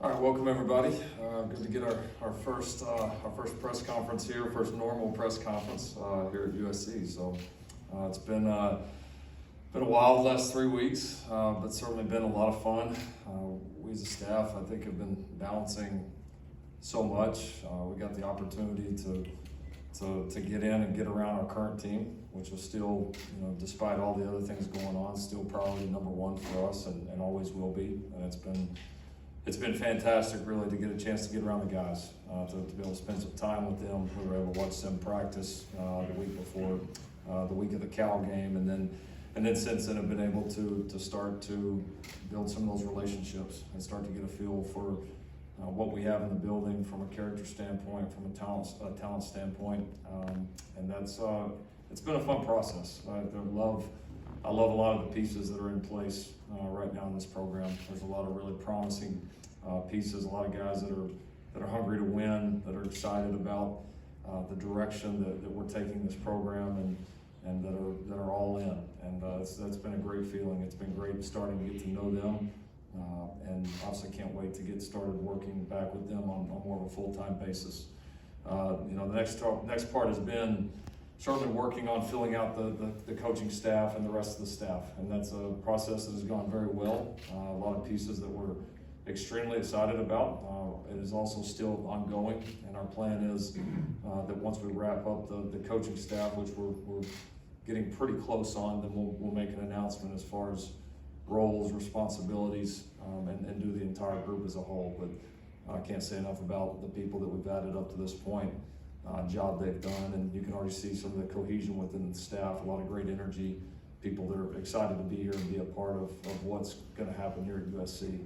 All right, welcome everybody. Good to get our first press conference here, first normal press conference here at USC. So it's been a wild last 3 weeks, but certainly been a lot of fun. We as a staff, I think, have been balancing so much. We got the opportunity to get in and get around our current team, which is still, despite all the other things going on, still priority number one for us, and always will be. And it's been fantastic, really, to get a chance to get around the guys, to be able to spend some time with them. We were able to watch them practice the week before, the week of the Cal game, and then since then have been able to start to build some of those relationships and start to get a feel for what we have in the building from a character standpoint, from a talent standpoint, and that's it's been a fun process. I love a lot of the pieces that are in place right now in this program. There's a lot of really promising pieces, a lot of guys that are hungry to win, that are excited about the direction that we're taking this program, and that are all in. And that's been a great feeling. It's been great starting to get to know them, and obviously can't wait to get started working back with them on more of a full-time basis. The next part has been certainly working on filling out the coaching staff and the rest of the staff, and that's a process that has gone very well. A lot of pieces that we're extremely excited about. It is also still ongoing, and our plan is that once we wrap up the coaching staff, which we're getting pretty close on, then we'll make an announcement as far as roles, responsibilities, and do the entire group as a whole. But I can't say enough about the people that we've added up to this point. Job they've done, and you can already see some of the cohesion within the staff, a lot of great energy, people that are excited to be here and be a part of what's going to happen here at USC.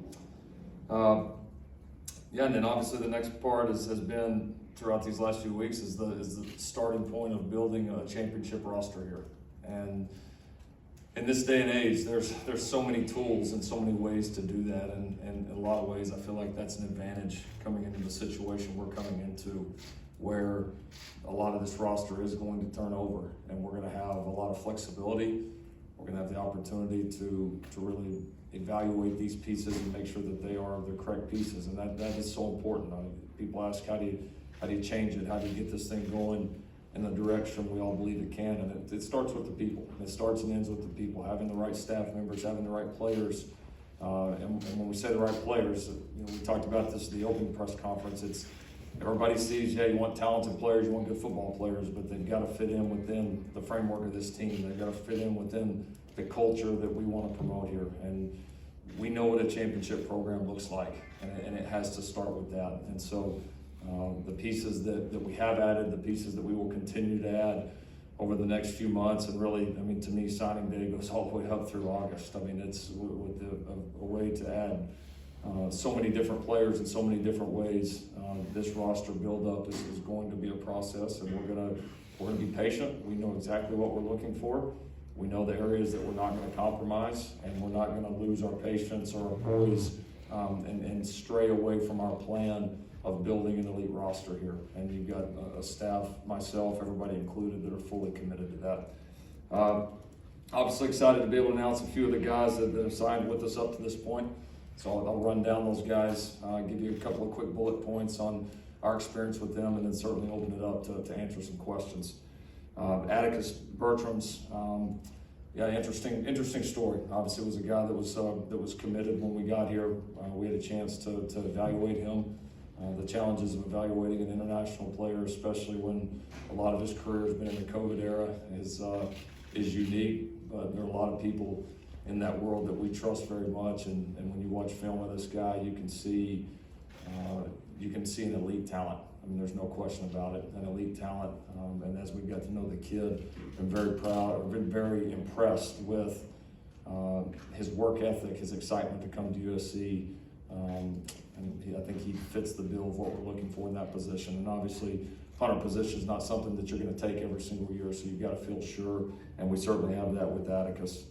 And then obviously the next part has been, throughout these last few weeks, is the starting point of building a championship roster here. And in this day and age, there's so many tools and so many ways to do that, and in a lot of ways I feel like that's an advantage coming into the situation we're coming into, where a lot of this roster is going to turn over, and we're going to have a lot of flexibility. We're going to have the opportunity to really evaluate these pieces and make sure that they are the correct pieces, and that is so important. People ask, how do you change it? How do you get this thing going in the direction we all believe it can? And it starts with the people. It starts and ends with the people, having the right staff members, having the right players. And when we say the right players, we talked about this at the opening press conference. It's everybody sees, you want talented players, you want good football players, but they've got to fit in within the framework of this team. They've got to fit in within the culture that we want to promote here. And we know what a championship program looks like, and it has to start with that. And so the pieces that we have added, the pieces that we will continue to add over the next few months, and really, to me, signing day goes all the way up through August. It's with a way to add so many different players in so many different ways. This roster buildup is going to be a process, and we're gonna be patient. We know exactly what we're looking for. We know the areas that we're not going to compromise, and we're not going to lose our patience or our poise and stray away from our plan of building an elite roster here. And you've got a staff, myself, everybody included, that are fully committed to that. Obviously excited to be able to announce a few of the guys that have signed with us up to this point. So I'll run down those guys, give you a couple of quick bullet points on our experience with them, and then certainly open it up to answer some questions. Atticus Bertram's, interesting story. Obviously, it was a guy that was committed when we got here. We had a chance to evaluate him. The challenges of evaluating an international player, especially when a lot of his career has been in the COVID era, is unique. But there are a lot of people in that world that we trust very much, and when you watch film of this guy, you can see an elite talent. There's no question about it, an elite talent. And as we got to know the kid, I'm very proud, I've been very impressed with his work ethic, his excitement to come to USC. I think he fits the bill of what we're looking for in that position. And obviously, punter position is not something that you're going to take every single year, so you've got to feel sure, and we certainly have that with Atticus.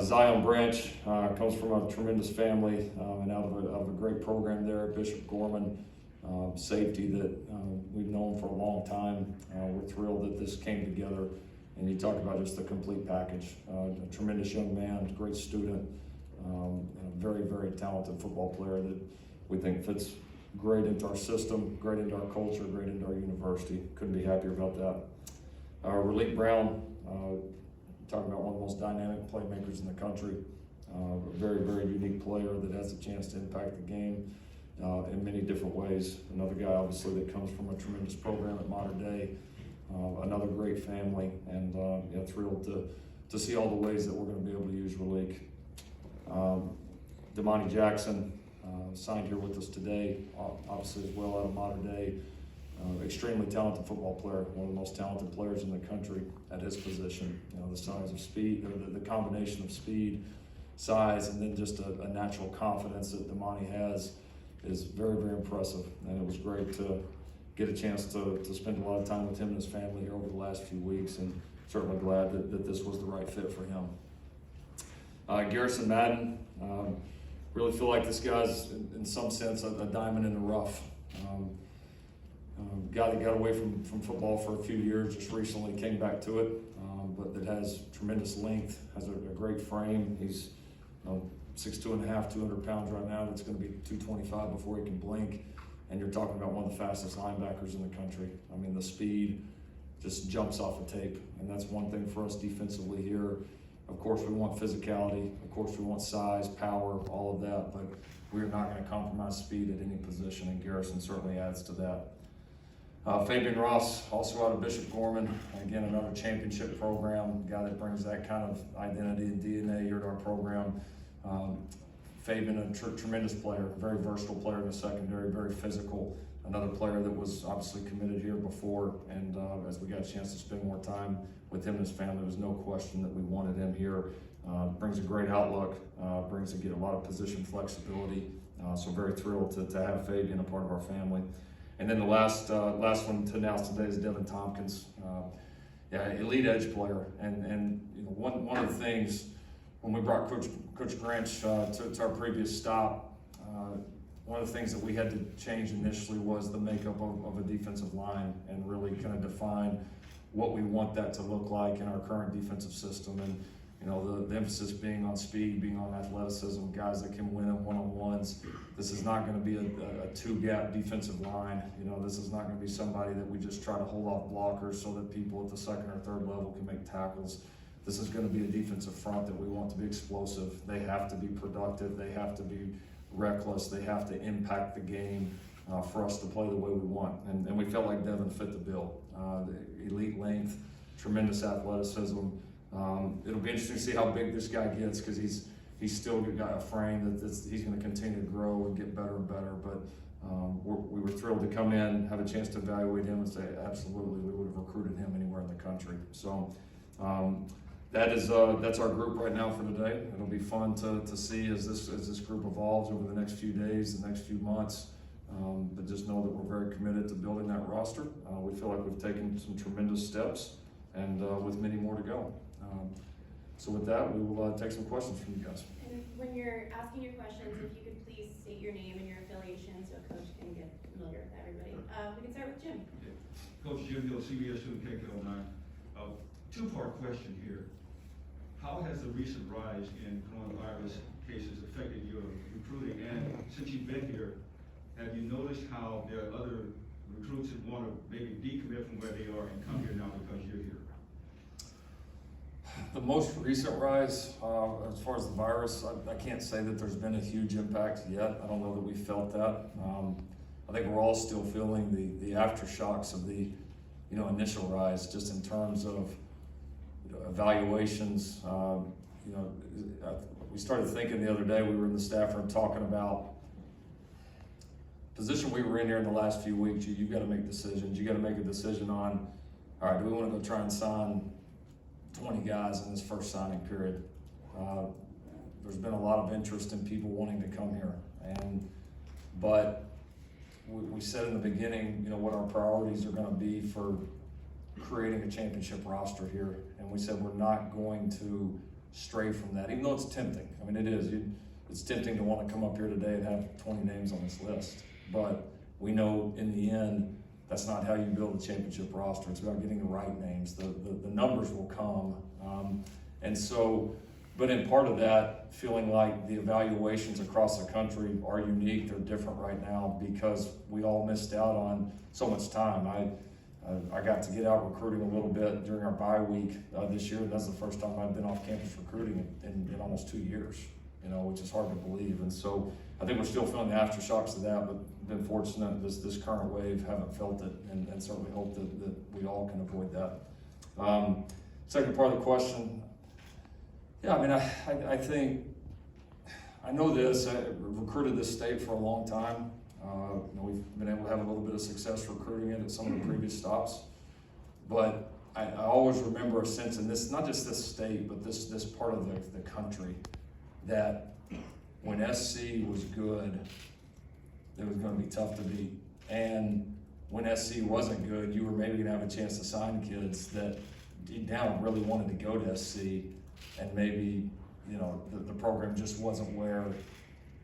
Zion Branch comes from a tremendous family and out of a great program there, Bishop Gorman. Safety that we've known for a long time. We're thrilled that this came together, and you talk about just the complete package. A tremendous young man, great student, and a very, very talented football player that we think fits great into our system, great into our culture, great into our university. Couldn't be happier about that. Raleek Brown, talking about one of the most dynamic playmakers in the country. A very, very unique player that has a chance to impact the game in many different ways. Another guy, obviously, that comes from a tremendous program at Mater Dei. Another great family, and thrilled to see all the ways that we're going to be able to use Raleek. Damani Jackson signed here with us today, obviously as well out of Mater Dei. Extremely talented football player, one of the most talented players in the country at his position. The size of speed, or the combination of speed, size, and then just a natural confidence that Damani has is very, very impressive. And it was great to get a chance to spend a lot of time with him and his family here over the last few weeks, and certainly glad that this was the right fit for him. Garrison Madden, really feel like this guy's, in some sense, a diamond in the rough. Guy that got away from football for a few years, just recently came back to it, but that has tremendous length, has a great frame. He's 6'2.5", 200 pounds right now. That's going to be 225 before he can blink. And you're talking about one of the fastest linebackers in the country. I mean, the speed just jumps off the tape, and that's one thing for us defensively here. Of course, we want physicality. Of course, we want size, power, all of that, but we're not going to compromise speed at any position, and Garrison certainly adds to that. Fabian Ross, also out of Bishop Gorman, again, another championship program, guy that brings that kind of identity and DNA here to our program. Fabian, a tremendous player, very versatile player in the secondary, very physical. Another player that was obviously committed here before, and as we got a chance to spend more time with him and his family, there was no question that we wanted him here. Brings a great outlook, brings a lot of position flexibility, so very thrilled to have Fabian a part of our family. And then the last one to announce today is Devin Tompkins, elite edge player, and one of the things when we brought Coach Grinch to our previous stop, one of the things that we had to change initially was the makeup of a defensive line, and really kind of define what we want that to look like in our current defensive system. And the emphasis being on speed, being on athleticism, guys that can win in one-on-ones. This is not going to be a two-gap defensive line. This is not going to be somebody that we just try to hold off blockers so that people at the second or third level can make tackles. This is going to be a defensive front that we want to be explosive. They have to be productive. They have to be reckless. They have to impact the game for us to play the way we want. And we felt like Devin fit the bill. The elite length, tremendous athleticism. It'll be interesting to see how big this guy gets, because he's still got a frame that he's going to continue to grow and get better and better. But we were thrilled to come in, have a chance to evaluate him, and say absolutely we would have recruited him anywhere in the country. So that's our group right now for today. It'll be fun to see as this group evolves over the next few days, the next few months. But just know that we're very committed to building that roster. We feel like we've taken some tremendous steps, and with many more to go. So with that, we will take some questions from you guys. And when you're asking your questions, if you could please state your name and your affiliation so Coach can get familiar with everybody. We can start with Jim. Okay. Coach Jim Hill, CBS 2 KK09. Two-part question here. How has the recent rise in coronavirus cases affected your recruiting? And since you've been here, have you noticed how there are other recruits that want to maybe decommit from where they are and come here now because you're here? The most recent rise, as far as the virus, I can't say that there's been a huge impact yet. I don't know that we felt that. I think we're all still feeling the aftershocks of the initial rise, just in terms of evaluations. We started thinking the other day, we were in the staff room talking about position we were in here in the last few weeks. You've got to make decisions. You got to make a decision on, all right, do we want to go try and sign 20 guys in this first signing period? There's been a lot of interest in people wanting to come here, but we said in the beginning, what our priorities are going to be for creating a championship roster here, and we said we're not going to stray from that, even though it's tempting. I mean, it is. It's tempting to want to come up here today and have 20 names on this list, but we know in the end that's not how you build a championship roster. It's about getting the right names. The numbers will come, and so but in part of that, feeling like the evaluations across the country are unique, they're different right now because we all missed out on so much time. I got to get out recruiting a little bit during our bye week this year, and that's the first time I've been off campus recruiting in almost 2 years, which is hard to believe. And so I think we're still feeling the aftershocks of that, but been fortunate this current wave, haven't felt it, and certainly hope that we all can avoid that. Second part of the question, yeah, I mean, I think, I know this, I recruited this state for a long time. We've been able to have a little bit of success recruiting it at some of the previous stops. But I always remember a sense in this, not just this state, but this part of the country, that when SC was good, it was gonna be tough to beat. And when SC wasn't good, you were maybe gonna have a chance to sign kids that deep down really wanted to go to SC, and maybe, the program just wasn't where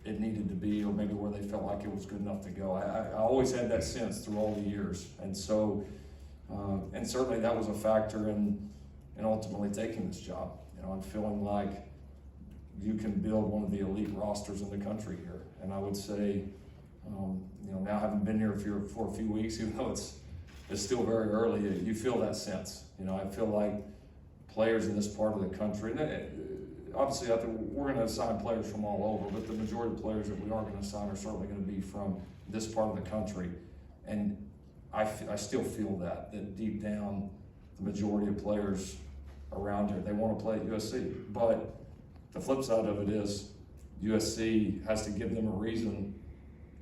it needed to be, or maybe where they felt like it was good enough to go. I always had that sense through all the years. And so, and certainly that was a factor in ultimately taking this job. I'm feeling like you can build one of the elite rosters in the country here. And I would say, now having been here for a few weeks, even though it's still very early, you feel that sense. I feel like players in this part of the country, and obviously I think we're going to assign players from all over, but the majority of players that we are going to assign are certainly going to be from this part of the country. And I still feel that deep down, the majority of players around here, they want to play at USC. But the flip side of it is USC has to give them a reason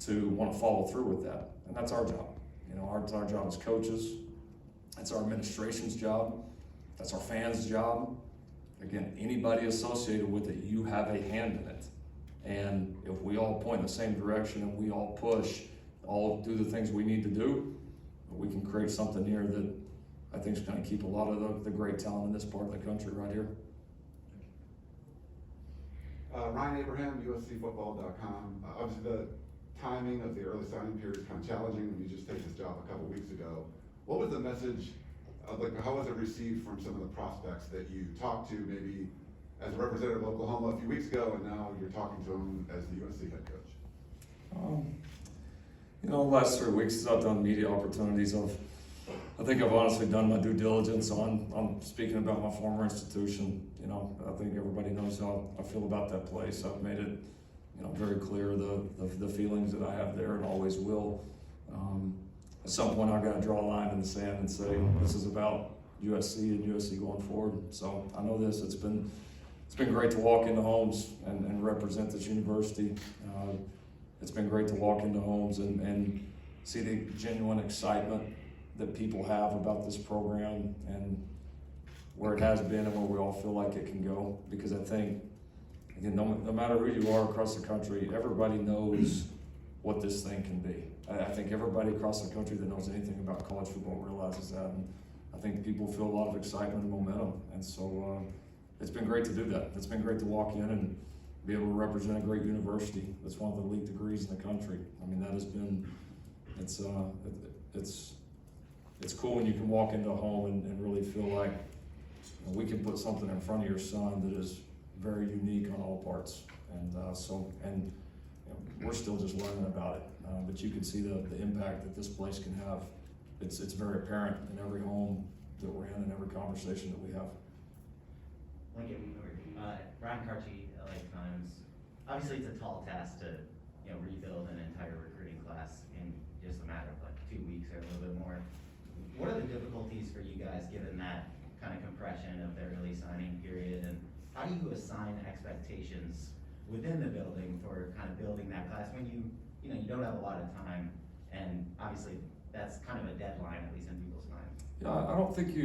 to want to follow through with that. And that's our job. Our job as coaches. That's our administration's job. That's our fans' job. Again, anybody associated with it, you have a hand in it. And if we all point in the same direction and we all push, all do the things we need to do, we can create something here that I think is going to keep a lot of the great talent in this part of the country right here. Ryan Abraham, USCfootball.com. Obviously the timing of the early signing period is kind of challenging when you just take this job a couple weeks ago. What was the message, how was it received from some of the prospects that you talked to, maybe as a representative of Oklahoma a few weeks ago, and now you're talking to them as the USC head coach? The last 3 weeks I've done media opportunities, I think I've honestly done my due diligence on speaking about my former institution. I think everybody knows how I feel about that place. I've made it, very clear the feelings that I have there and always will. At some point I've got to draw a line in the sand and say, this is about USC and USC going forward. So I know this, it's been great to walk into homes and represent this university. It's been great to walk into homes and see the genuine excitement that people have about this program and where it has been and where we all feel like it can go. Because I think, again, no matter who you are across the country, everybody knows what this thing can be. I think everybody across the country that knows anything about college football realizes that. And I think people feel a lot of excitement and momentum. And so it's been great to do that. It's been great to walk in and be able to represent a great university that's one of the elite degrees in the country. I mean, that has been, it's cool when you can walk into a home and really feel like we can put something in front of your son that is very unique on all parts. And we're still just learning about it, but you can see the impact that this place can have. It's very apparent in every home that we're in and every conversation that we have. Ryan Karchi, LA Times. Obviously, it's a tall task to rebuild an entire recruiting class in just a matter of 2 weeks or a little bit more. What are the difficulties for you guys given that kind of compression of the early signing period, and how do you assign expectations within the building for kind of building that class when you don't have a lot of time, and obviously that's kind of a deadline, at least in people's minds? Yeah, I don't think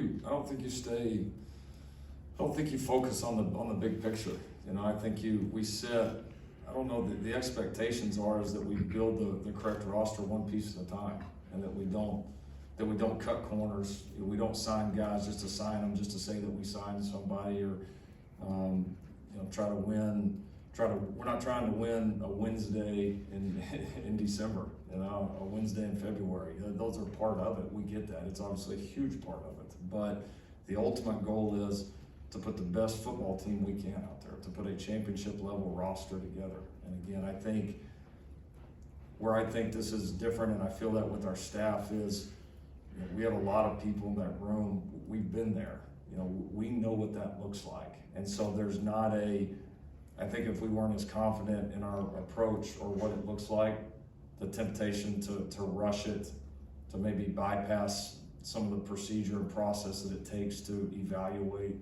you focus on the big picture. I think we set, I don't know, the expectations is that we build the correct roster one piece at a time, and that we don't cut corners. We don't sign guys just to sign them, just to say that we signed somebody, or try to win. We're not trying to win a Wednesday in December, a Wednesday in February. Those are part of it. We get that. It's obviously a huge part of it. But the ultimate goal is to put the best football team we can out there, to put a championship level roster together. And again, I think where I think this is different, and I feel that with our staff, is we have a lot of people in that room. We've been there. We know what that looks like. And so there's not I think if we weren't as confident in our approach or what it looks like, the temptation to rush it, to maybe bypass some of the procedure and process that it takes to evaluate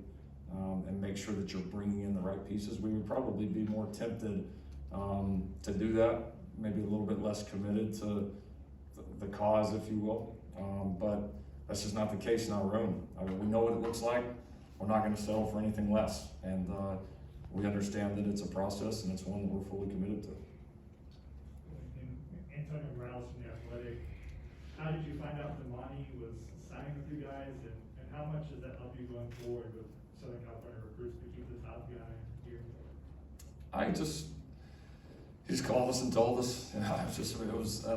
and make sure that you're bringing in the right pieces, we would probably be more tempted to do that, maybe a little bit less committed to the cause, if you will. But that's just not the case in our room. I mean, we know what it looks like. We're not going to settle for anything less. And we understand that it's a process and it's one that we're fully committed to. Antonio Morales from The Athletic. How did you find out Damani was signing with you guys, and how much does that help you going forward with Southern California recruits to keep the top guy here? He just called us and told us. I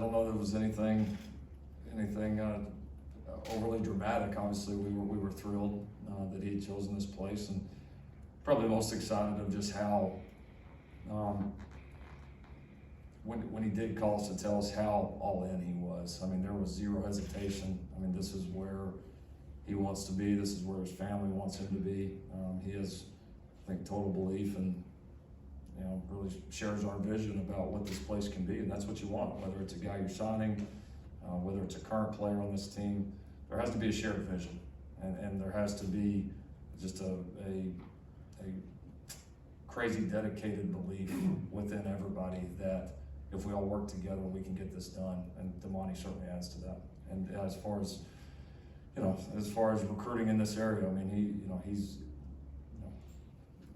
don't know that it was anything overly dramatic. Obviously, we were thrilled that he had chosen this place, and probably most excited of just how when he did call us to tell us how all in he was. I mean, there was zero hesitation. I mean, this is where he wants to be. This is where his family wants him to be. He has, I think, total belief and really shares our vision about what this place can be, and that's what you want. Whether it's a guy you're signing, whether it's a current player on this team, there has to be a shared vision, and there has to be just a crazy dedicated belief within everybody that if we all work together, we can get this done. And Damani certainly adds to that. And as far as recruiting in this area, I mean, he's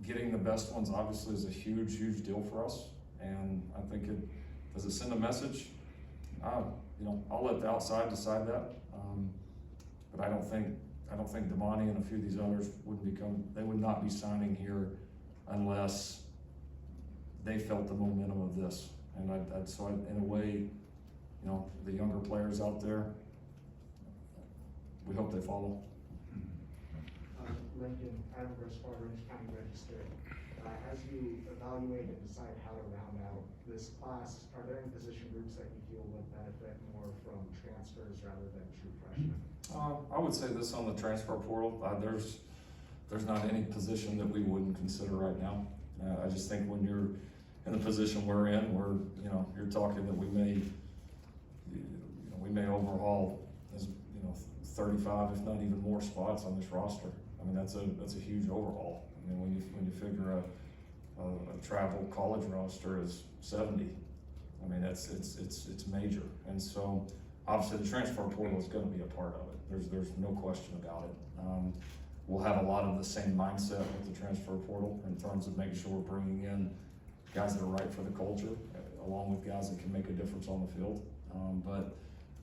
getting the best ones obviously is a huge deal for us. And I think does it send a message? I'll let the outside decide that. But I don't think Damani and a few of these others would not be signing here unless they felt the momentum of this. And in a way, the younger players out there, we hope they follow. Lincoln, Adams Orange County Register. As you evaluate and decide how to round out this class, are there any position groups that you feel would benefit more from transfers rather than true freshmen? I would say this on the transfer portal. There's not any position that we wouldn't consider right now. I just think when you're in the position we're in, you're talking that we may overhaul 35, if not even more spots on this roster. I mean, that's a huge overhaul. I mean, when you figure a travel college roster is 70, I mean, it's major. And so obviously the transfer portal is going to be a part of it. There's no question about it. We'll have a lot of the same mindset with the transfer portal in terms of making sure we're bringing in guys that are right for the culture, along with guys that can make a difference on the field. But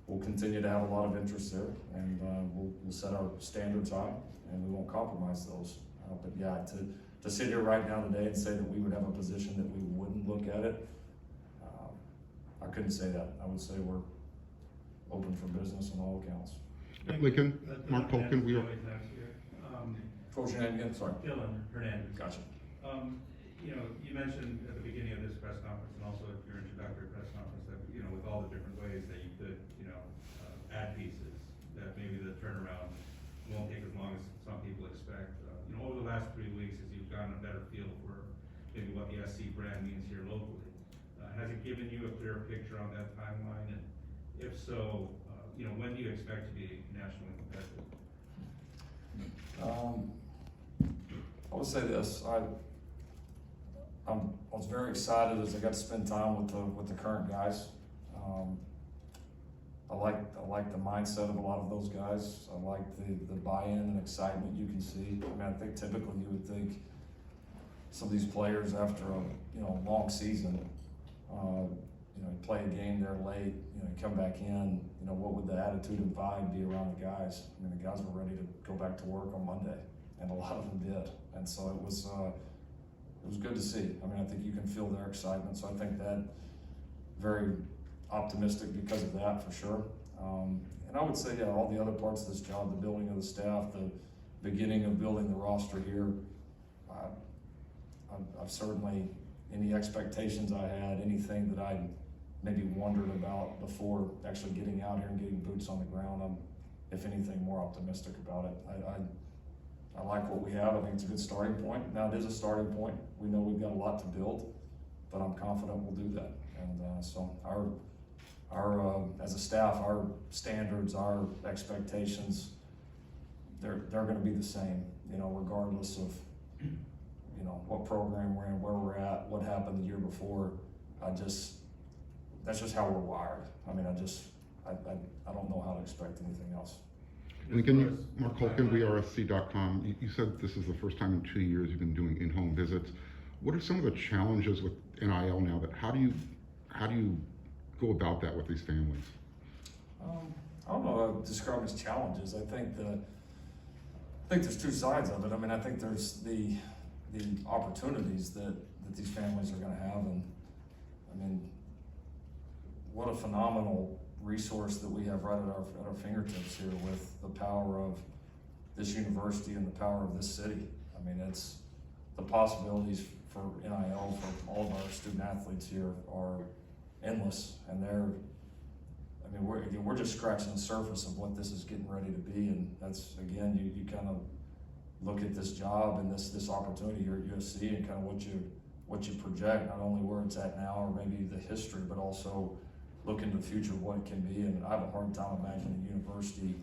we'll continue to have a lot of interest there, and we'll set our standards high, and we won't compromise those. But yeah, to sit here right now today and say that we would have a position that we wouldn't look at it, I couldn't say that. I would say we're open for business on all accounts. Lincoln, Mark Tolkien, we are. What was your name again? Sorry. Dylan Hernandez. Gotcha. You mentioned at the beginning of this press conference and also at your introductory press conference that, with all the different ways that you could, add pieces, that maybe the turnaround won't take as long as some people expect. Over the last 3 weeks, as you've gotten a better feel for maybe what the SC brand means here locally, has it given you a clearer picture on that timeline? And if so, when do you expect to be nationally competitive? I would say this. I was very excited as I got to spend time with the current guys. I like the mindset of a lot of those guys. I like the buy-in and excitement you can see. I mean, I think typically you would think some of these players after a long season, play a game there late, come back in, what would the attitude and vibe be around the guys? I mean, the guys were ready to go back to work on Monday, and a lot of them did. And so it was good to see. I mean, I think you can feel their excitement. So I think that very optimistic because of that for sure. And I would say, all the other parts of this job, the building of the staff, the beginning of building the roster here, I've certainly, any expectations I had, anything that I maybe wondered about before actually getting out here and getting boots on the ground, I'm, if anything, more optimistic about it. I like what we have. I think it's a good starting point. Now, it is a starting point. We know we've got a lot to build, but I'm confident we'll do that. And so our as a staff, our standards, our expectations, they're going to be the same, you know, regardless of, you know, what program we're in, where we're at, what happened the year before. That's just how we're wired. I mean, I don't know how to expect anything else. And again, Mark Holkin, USC.com, you said this is the first time in 2 years you've been doing in-home visits. What are some of the challenges with NIL now? How do you go about that with these families? I don't know how to describe as challenges. I think there's two sides of it. I mean, I think there's the opportunities that these families are going to have, and I mean, what a phenomenal resource that we have right at our fingertips here with the power of this university and the power of this city. I mean, it's the possibilities for NIL for all of our student athletes here are endless, and we're just scratching the surface of what this is getting ready to be. And that's, again, you kind of look at this job and this opportunity here at USC and kind of what you project, not only where it's at now or maybe the history, but also look into the future of what it can be. And I have a hard time imagining a university,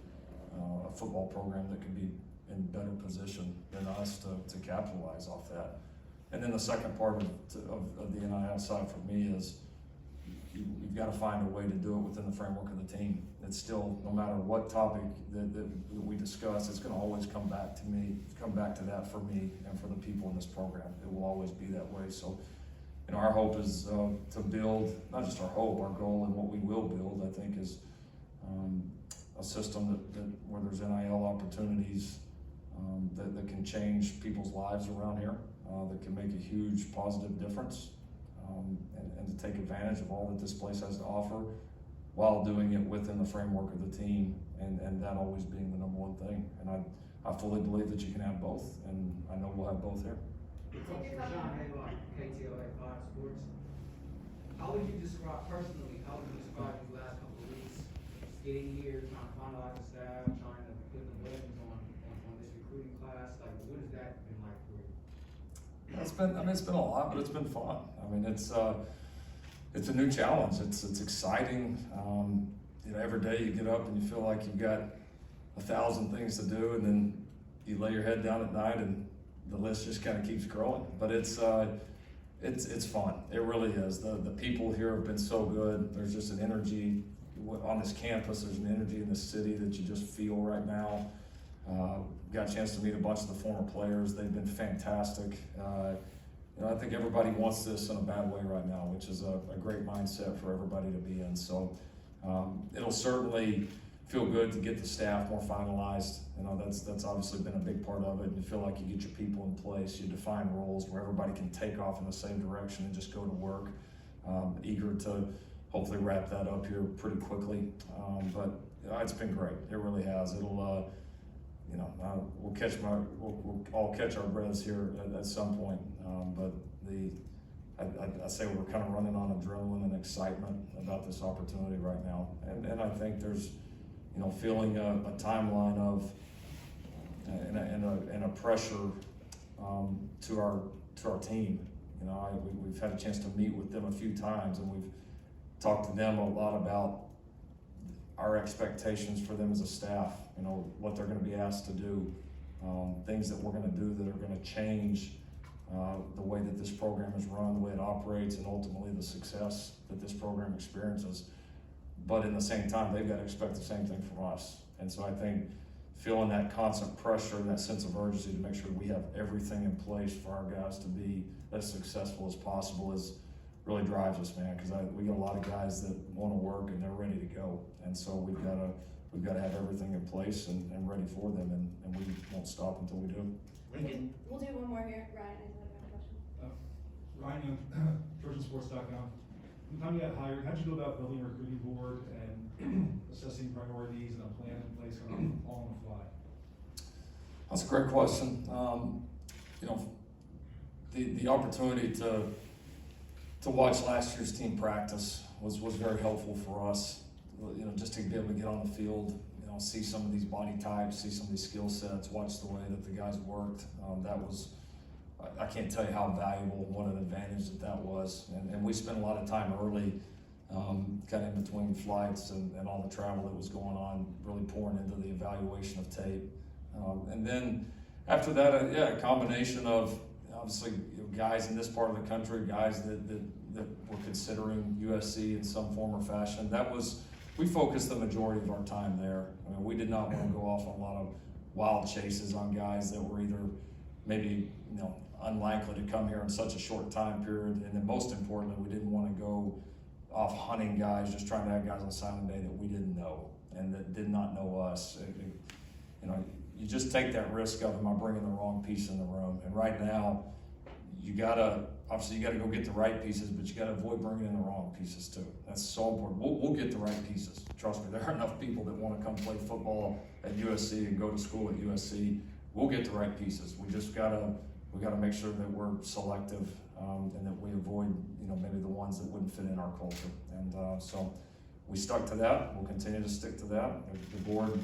a football program that could be in better position than us to capitalize off that. And then the second part of the NIL side for me is you've got to find a way to do it within the framework of the team. It's still, no matter what topic that we discuss, it's going to always come back to that for me and for the people in this program. It will always be that way. So, you know, our hope is to build, not just our hope, our goal, and what we will build, I think, is a system that where there's NIL opportunities that can change people's lives around here, that can make a huge positive difference, and to take advantage of all that this place has to offer while doing it within the framework of the team, and that always being the number one thing. And I fully believe that you can have both, and I know we'll have both here. John Haylock, KTLA 5 Sports. How would you describe, personally, how would you describe these last couple of weeks? Just getting here, trying to finalize the staff, trying to put the buttons on this recruiting class. Like, what has that been like for you? It's been a lot, but it's been fun. I mean, it's a new challenge. It's exciting. You know, every day you get up and you feel like you've got 1,000 things to do, and then you lay your head down at night and the list just kind of keeps growing. But it's fun. It really is. The people here have been so good. There's just an energy on this campus. There's an energy in this city that you just feel right now. Got a chance to meet a bunch of the former players. They've been fantastic. You know, I think everybody wants this in a bad way right now, which is a great mindset for everybody to be in. So it'll certainly feel good to get the staff more finalized. You know, that's obviously been a big part of it. You feel like you get your people in place, you define roles where everybody can take off in the same direction and just go to work. Eager to hopefully wrap that up here pretty quickly. But it's been great. It really has. It'll, you know, we'll all catch our breaths here at some point. But I say we're kind of running on adrenaline and excitement about this opportunity right now. And I think there's, you know, feeling a timeline of and a pressure to our team. You know, we've had a chance to meet with them a few times, and we've talked to them a lot about our expectations for them as a staff. You know, what they're going to be asked to do, things that we're going to do that are going to change the way that this program is run, the way it operates, and ultimately the success that this program experiences. But in the same time, they've got to expect the same thing from us. And so I think feeling that constant pressure and that sense of urgency to make sure we have everything in place for our guys to be as successful as possible really drives us, man. Because we got a lot of guys that want to work and they're ready to go. And so we've got to have everything in place and ready for them, and we won't stop until we do. Lincoln. We'll do one more here. Ryan, I have a question. Ryan Young, TrojanSports.com. From the time you got hired, how'd you go about building a recruiting board and assessing priorities and a plan in place all on the fly? That's a great question. You know, the opportunity to watch last year's team practice was very helpful for us. You know, just to be able to get on the field, you know, see some of these body types, see some of these skill sets, watch the way that the guys worked. That was, I can't tell you how valuable, what an advantage that was. And we spent a lot of time early, kind of in between flights and all the travel that was going on, really pouring into the evaluation of tape. And then after that, a combination of obviously, you know, guys in this part of the country, guys that were considering USC in some form or fashion. We focused the majority of our time there. I mean, we did not want to go off on a lot of wild chases on guys that were either maybe, you know, unlikely to come here in such a short time period. And then most importantly, we didn't want to go off hunting guys, just trying to have guys on signing day that we didn't know and that did not know us. You know, you just take that risk of, am I bringing the wrong piece in the room? And right now, obviously you gotta go get the right pieces, but you gotta avoid bringing in the wrong pieces too. That's so important. We'll get the right pieces. Trust me, there are enough people that wanna come play football at USC and go to school at USC. We'll get the right pieces. We gotta make sure that we're selective, and that we avoid, you know, maybe the ones that wouldn't fit in our culture. And so we stuck to that. We'll continue to stick to that. The board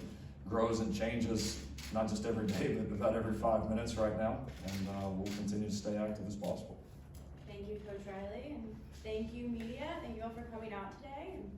grows and changes, not just every day, but about every 5 minutes right now. And we'll continue to stay active as possible. Thank you, Coach Riley, and thank you, media. Thank you all for coming out today. And